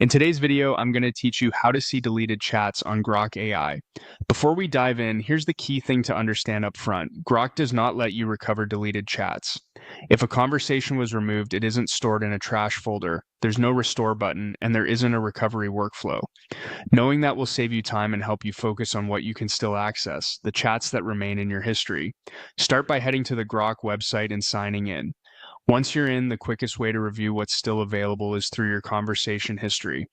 In today's video, I'm going to teach you how to see deleted chats on Grok AI. Before we dive in, here's the key thing to understand up front. Grok does not let you recover deleted chats. If a conversation was removed, it isn't stored in a trash folder, there's no restore button, and there isn't a recovery workflow. Knowing that will save you time and help you focus on what you can still access, the chats that remain in your history. Start by heading to the Grok website and signing in. Once you're in, the quickest way to review what's still available is through your conversation history.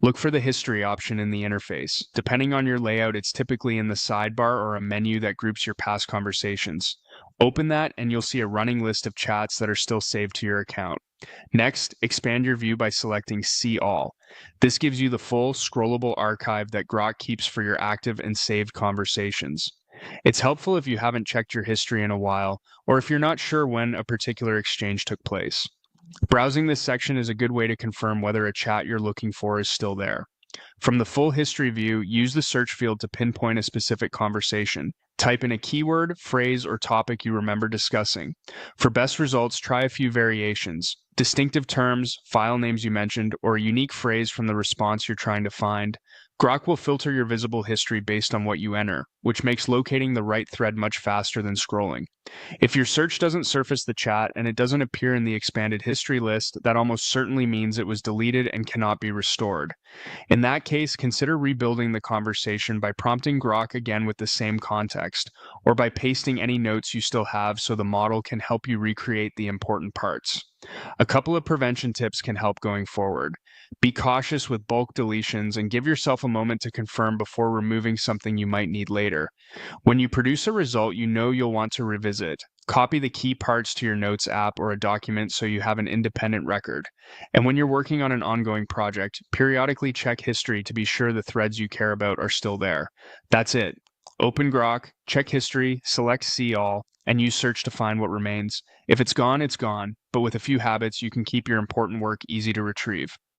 Look for the history option in the interface. Depending on your layout, it's typically in the sidebar or a menu that groups your past conversations. Open that and you'll see a running list of chats that are still saved to your account. Next, expand your view by selecting See All. This gives you the full scrollable archive that Grok keeps for your active and saved conversations. It's helpful if you haven't checked your history in a while, or if you're not sure when a particular exchange took place. Browsing this section is a good way to confirm whether a chat you're looking for is still there. From the full history view, use the search field to pinpoint a specific conversation. Type in a keyword, phrase, or topic you remember discussing. For best results, try a few variations. Distinctive terms, file names you mentioned, or a unique phrase from the response you're trying to find. Grok will filter your visible history based on what you enter, which makes locating the right thread much faster than scrolling. If your search doesn't surface the chat and it doesn't appear in the expanded history list, that almost certainly means it was deleted and cannot be restored. In that case, consider rebuilding the conversation by prompting Grok again with the same context, or by pasting any notes you still have so the model can help you recreate the important parts. A couple of prevention tips can help going forward. Be cautious with bulk deletions and give yourself a moment to confirm before removing something you might need later. When you produce a result you know you'll want to revisit, copy the key parts to your Notes app or a document so you have an independent record. And when you're working on an ongoing project, periodically check history to be sure the threads you care about are still there. That's it. Open Grok, check history, select See All, and use search to find what remains. If it's gone, but with a few habits, you can keep your important work easy to retrieve.